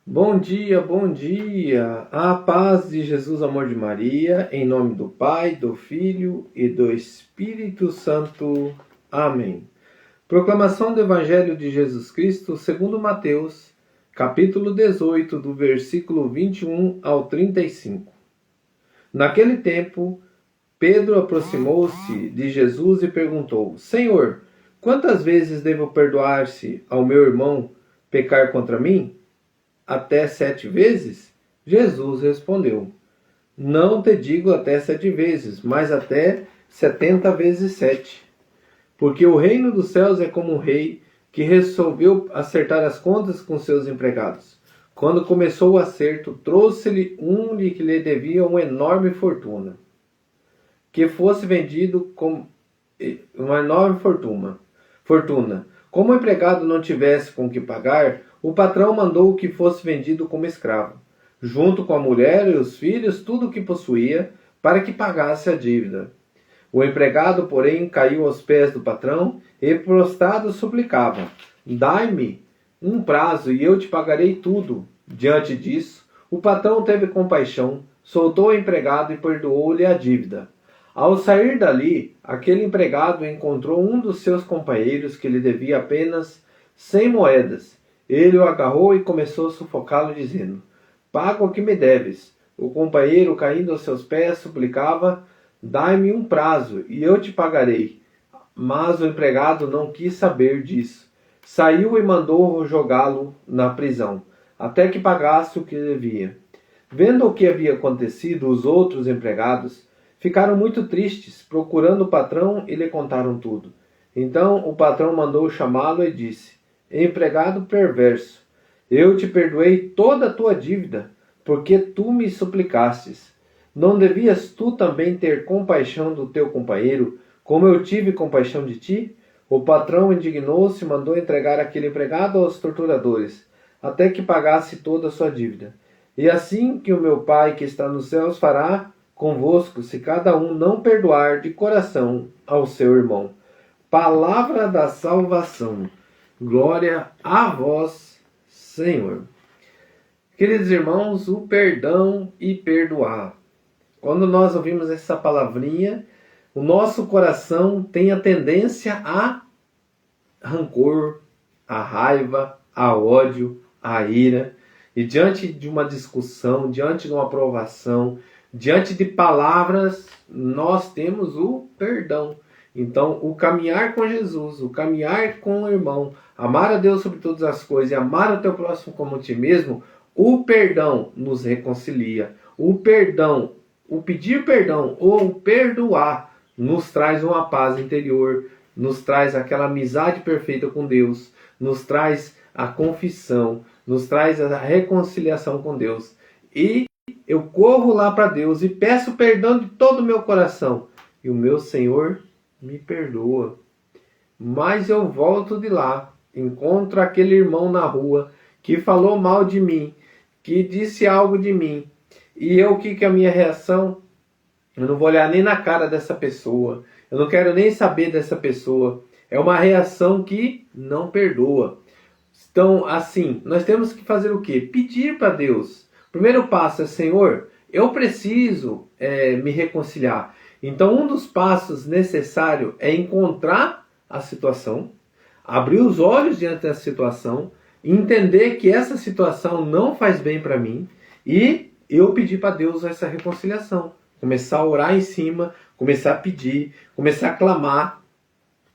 Bom dia, bom dia. A paz de Jesus, amor de Maria, em nome do Pai, do Filho e do Espírito Santo. Amém. Proclamação do Evangelho de Jesus Cristo, segundo Mateus, capítulo 18, do versículo 21 ao 35. Naquele tempo, Pedro aproximou-se de Jesus e perguntou: Senhor, quantas vezes devo perdoar-se ao meu irmão pecar contra mim? Até 7 vezes? Jesus respondeu: Não te digo até 7 vezes, mas até 70 vezes 7. Porque o reino dos céus é como um rei que resolveu acertar as contas com seus empregados. Quando começou o acerto, trouxe-lhe um que lhe devia uma enorme fortuna, que fosse vendido com uma enorme fortuna. Como o empregado não tivesse com que pagar, o patrão mandou que fosse vendido como escravo, junto com a mulher e os filhos, tudo o que possuía, para que pagasse a dívida. O empregado, porém, caiu aos pés do patrão e, prostrado, suplicava: Dai-me um prazo e eu te pagarei tudo. Diante disso, o patrão teve compaixão, soltou o empregado e perdoou-lhe a dívida. Ao sair dali, aquele empregado encontrou um dos seus companheiros que lhe devia apenas 100 moedas. Ele o agarrou e começou a sufocá-lo, dizendo: Paga o que me deves. O companheiro, caindo aos seus pés, suplicava: Dai-me um prazo, e eu te pagarei. Mas o empregado não quis saber disso. Saiu e mandou jogá-lo na prisão, até que pagasse o que devia. Vendo o que havia acontecido, os outros empregados ficaram muito tristes, procurando o patrão e lhe contaram tudo. Então o patrão mandou chamá-lo e disse: Empregado perverso, eu te perdoei toda a tua dívida, porque tu me suplicastes. Não devias tu também ter compaixão do teu companheiro, como eu tive compaixão de ti? O patrão indignou-se e mandou entregar aquele empregado aos torturadores, até que pagasse toda a sua dívida. E assim que o meu Pai que está nos céus fará convosco, se cada um não perdoar de coração ao seu irmão. Palavra da salvação. Glória a vós, Senhor. Queridos irmãos, o perdão e perdoar. Quando nós ouvimos essa palavrinha, o nosso coração tem a tendência a rancor, a raiva, a ódio, a ira. E diante de uma discussão, diante de uma aprovação, diante de palavras, nós temos o perdão. Então, o caminhar com Jesus, o caminhar com o irmão, amar a Deus sobre todas as coisas e amar o teu próximo como a ti mesmo, o perdão nos reconcilia. O perdão, o pedir perdão ou o perdoar nos traz uma paz interior, nos traz aquela amizade perfeita com Deus, nos traz a confissão, nos traz a reconciliação com Deus. E eu corro lá para Deus e peço perdão de todo o meu coração. E o meu Senhor me perdoa. Mas eu volto de lá, encontro aquele irmão na rua que falou mal de mim, que disse algo de mim. E eu, o que é a minha reação? Eu não vou olhar nem na cara dessa pessoa. Eu não quero nem saber dessa pessoa. É uma reação que não perdoa. Então, assim, nós temos que fazer o quê? Pedir para Deus. O primeiro passo é: Senhor, eu preciso me reconciliar. Então, um dos passos necessários é encontrar a situação, abrir os olhos diante da situação, entender que essa situação não faz bem para mim e eu pedir para Deus essa reconciliação. Começar a orar em cima, começar a pedir, começar a clamar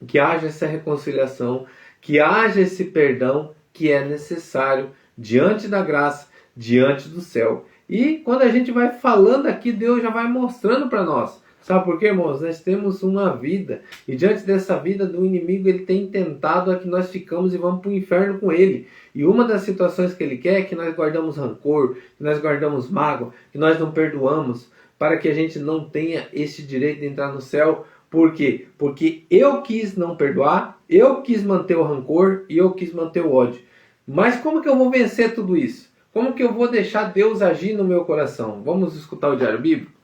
que haja essa reconciliação, que haja esse perdão que é necessário diante da graça, diante do céu. E quando a gente vai falando aqui, Deus já vai mostrando para nós. Sabe por quê, irmãos? Nós temos uma vida, e diante dessa vida do inimigo, ele tem tentado a que nós ficamos e vamos para o inferno com ele. E uma das situações que ele quer é que nós guardamos rancor, que nós guardamos mágoa, que nós não perdoamos, para que a gente não tenha esse direito de entrar no céu. Por quê? Porque eu quis não perdoar, eu quis manter o rancor e eu quis manter o ódio. Mas como que eu vou vencer tudo isso? Como que eu vou deixar Deus agir no meu coração? Vamos escutar o Diário Bíblico?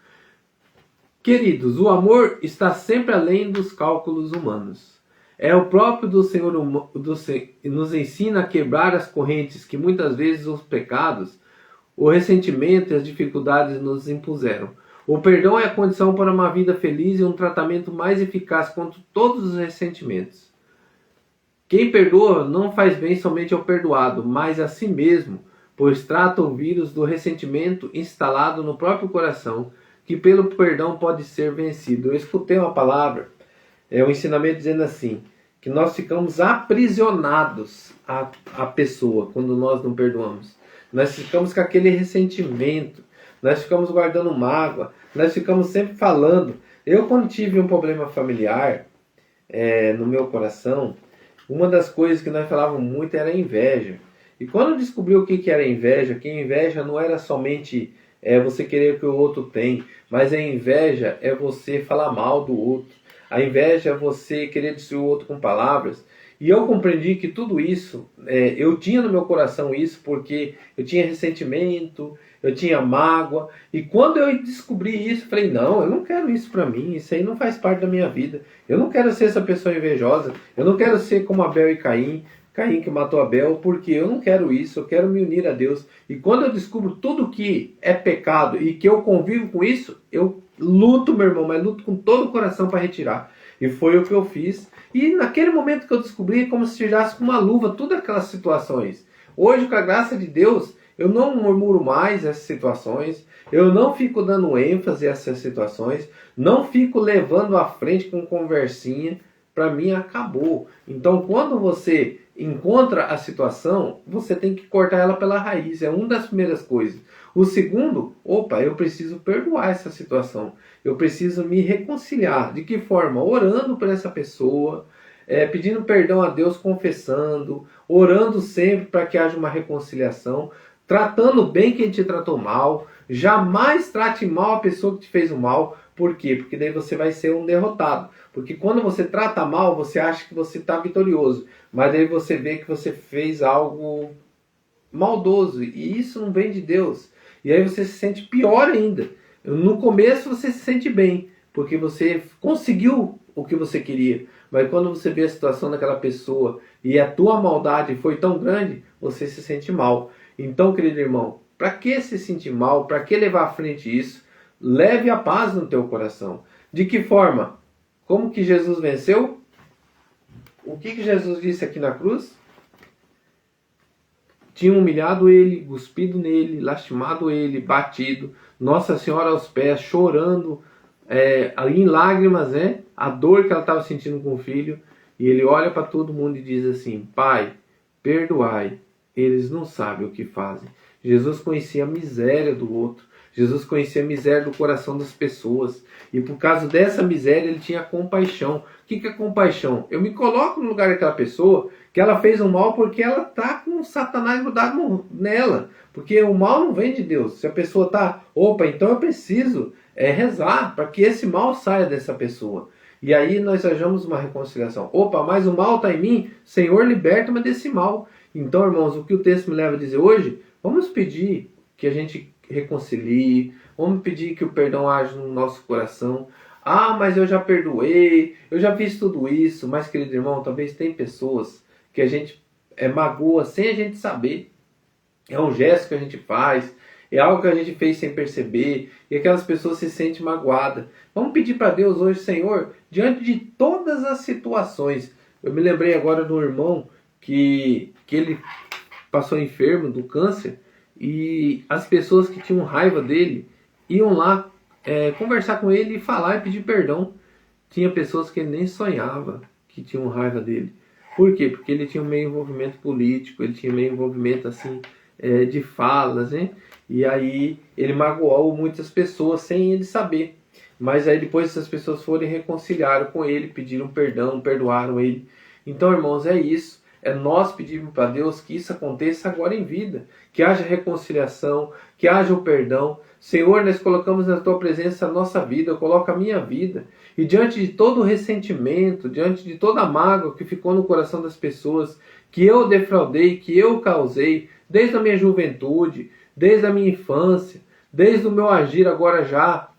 Queridos, o amor está sempre além dos cálculos humanos. É o próprio do Senhor nos ensina a quebrar as correntes que muitas vezes os pecados, o ressentimento e as dificuldades nos impuseram. O perdão é a condição para uma vida feliz e um tratamento mais eficaz contra todos os ressentimentos. Quem perdoa não faz bem somente ao perdoado, mas a si mesmo, pois trata o vírus do ressentimento instalado no próprio coração, que pelo perdão pode ser vencido. Eu escutei uma palavra, um ensinamento dizendo assim, que nós ficamos aprisionados à pessoa quando nós não perdoamos. Nós ficamos com aquele ressentimento, nós ficamos guardando mágoa, nós ficamos sempre falando. Eu, quando tive um problema familiar no meu coração, uma das coisas que nós falávamos muito era inveja. E quando eu descobri o que era inveja, que inveja não era somente você querer o que o outro tem, mas a inveja é você falar mal do outro. A inveja é você querer destruir o outro com palavras. E eu compreendi que tudo isso, eu tinha no meu coração isso, porque eu tinha ressentimento, eu tinha mágoa. E quando eu descobri isso, falei, não, eu não quero isso pra mim, isso aí não faz parte da minha vida. Eu não quero ser essa pessoa invejosa, eu não quero ser como Abel e Caim que matou Abel, porque eu não quero isso, eu quero me unir a Deus. E quando eu descubro tudo que é pecado e que eu convivo com isso, eu luto, meu irmão, mas luto com todo o coração para retirar. E foi o que eu fiz. E naquele momento que eu descobri, é como se tirasse com uma luva todas aquelas situações. Hoje, com a graça de Deus, eu não murmuro mais essas situações, eu não fico dando ênfase a essas situações, não fico levando à frente com conversinha. Para mim, acabou. Então, quando você encontra a situação, você tem que cortar ela pela raiz. É uma das primeiras coisas. O segundo, eu preciso perdoar essa situação. Eu preciso me reconciliar. De que forma? Orando por essa pessoa, pedindo perdão a Deus, confessando, orando sempre para que haja uma reconciliação, tratando bem quem te tratou mal. Jamais trate mal a pessoa que te fez o mal. Por quê? Porque daí você vai ser um derrotado. Porque quando você trata mal, você acha que você está vitorioso. Mas daí você vê que você fez algo maldoso. E isso não vem de Deus. E aí você se sente pior ainda. No começo você se sente bem, porque você conseguiu o que você queria. Mas quando você vê a situação daquela pessoa e a tua maldade foi tão grande, você se sente mal. Então, querido irmão, para que se sentir mal? Para que levar à frente isso? Leve a paz no teu coração. De que forma? Como que Jesus venceu? O que Jesus disse aqui na cruz? Tinham humilhado ele, cuspido nele, lastimado ele, batido. Nossa Senhora aos pés, chorando, em lágrimas, a dor que ela estava sentindo com o filho. E ele olha para todo mundo e diz assim, Pai, perdoai, eles não sabem o que fazem. Jesus conhecia a miséria do outro. Jesus conhecia a miséria do coração das pessoas. E por causa dessa miséria ele tinha compaixão. O que é compaixão? Eu me coloco no lugar daquela pessoa que ela fez um mal porque ela está com Satanás grudado nela. Porque o mal não vem de Deus. Se a pessoa está, então eu preciso rezar para que esse mal saia dessa pessoa. E aí nós achamos uma reconciliação. Mas o mal está em mim, Senhor, liberta-me desse mal. Então, irmãos, o que o texto me leva a dizer hoje, vamos pedir que a gente reconcilie, vamos pedir que o perdão haja no nosso coração. Mas eu já perdoei, eu já fiz tudo isso. Mas, querido irmão, talvez tem pessoas que a gente magoa sem a gente saber. É um gesto que a gente faz, é algo que a gente fez sem perceber, e aquelas pessoas se sentem magoadas. Vamos pedir para Deus hoje, Senhor, diante de todas as situações. Eu me lembrei agora do irmão que ele passou enfermo do câncer, e as pessoas que tinham raiva dele iam lá conversar com ele e falar e pedir perdão. Tinha pessoas que ele nem sonhava que tinham raiva dele. Por quê? Porque ele tinha um meio envolvimento político, ele tinha meio envolvimento assim, de falas, e aí ele magoou muitas pessoas sem ele saber. Mas aí depois essas pessoas foram e reconciliaram com ele, pediram perdão, perdoaram ele. Então, irmãos, é isso. Nós pedirmos para Deus que isso aconteça agora em vida. Que haja reconciliação, que haja o perdão. Senhor, nós colocamos na Tua presença a nossa vida, eu coloco a minha vida. E diante de todo o ressentimento, diante de toda a mágoa que ficou no coração das pessoas, que eu defraudei, que eu causei, desde a minha juventude, desde a minha infância, desde o meu agir agora já,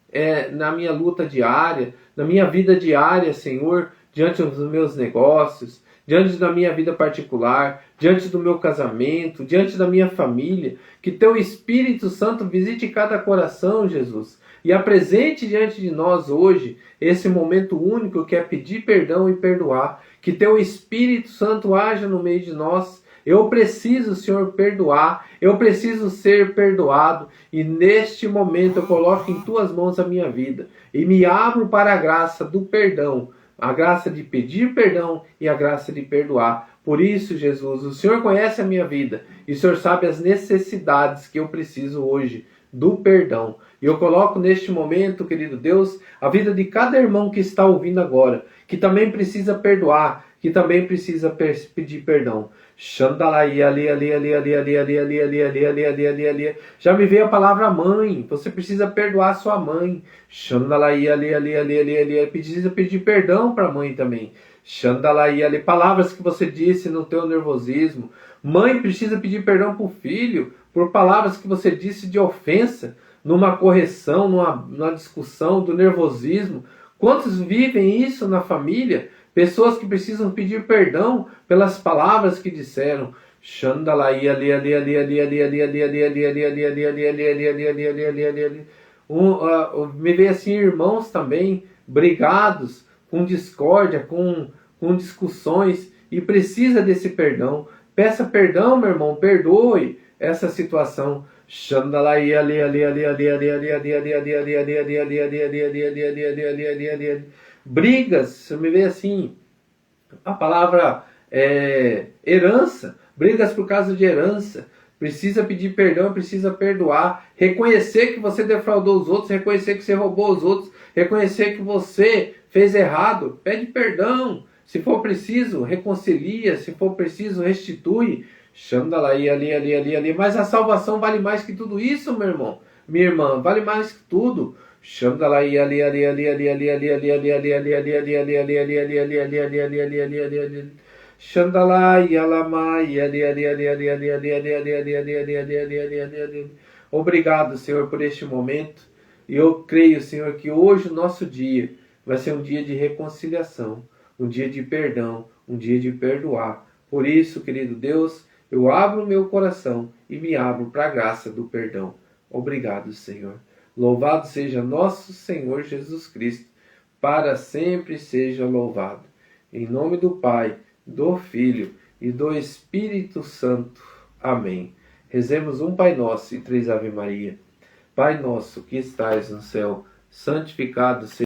na minha luta diária, na minha vida diária, Senhor, diante dos meus negócios, diante da minha vida particular, diante do meu casamento, diante da minha família. Que teu Espírito Santo visite cada coração, Jesus, e apresente diante de nós hoje esse momento único que é pedir perdão e perdoar. Que teu Espírito Santo haja no meio de nós. Eu preciso, Senhor, perdoar. Eu preciso ser perdoado. E neste momento eu coloco em tuas mãos a minha vida. E me abro para a graça do perdão. A graça de pedir perdão e a graça de perdoar. Por isso, Jesus, o Senhor conhece a minha vida. E o Senhor sabe as necessidades que eu preciso hoje do perdão. E eu coloco neste momento, querido Deus, a vida de cada irmão que está ouvindo agora, que também precisa perdoar, que também precisa pedir perdão. Já me veio a palavra mãe. Você precisa perdoar sua mãe. Precisa pedir perdão para a mãe também. Palavras que você disse no teu nervosismo. Mãe precisa pedir perdão para o filho por palavras que você disse de ofensa, numa correção, numa discussão do nervosismo. Quantos vivem isso na família? Pessoas que precisam pedir perdão pelas palavras que disseram. Me veio assim irmãos também brigados, com discórdia, com discussões, e precisa desse perdão. Peça perdão, meu irmão, perdoe essa situação. Brigas, me vê assim, a palavra herança, brigas por causa de herança. Precisa pedir perdão, precisa perdoar, reconhecer que você defraudou os outros, reconhecer que você roubou os outros, reconhecer que você fez errado, pede perdão. Se for preciso, reconcilia, se for preciso, restitui. Mas a salvação vale mais que tudo isso, meu irmão, minha irmã, vale mais que tudo. Obrigado, Senhor, por este momento. E eu creio, Senhor, que hoje o nosso dia vai ser um dia de reconciliação, um dia de perdão, um dia de perdoar. Por isso, querido Deus, eu abro o meu coração e me abro para a graça do perdão. Obrigado, Senhor. Louvado seja nosso Senhor Jesus Cristo, para sempre seja louvado. Em nome do Pai, do Filho e do Espírito Santo. Amém. Rezemos um Pai Nosso e 3 Ave Maria. Pai nosso que estais no céu, santificado seja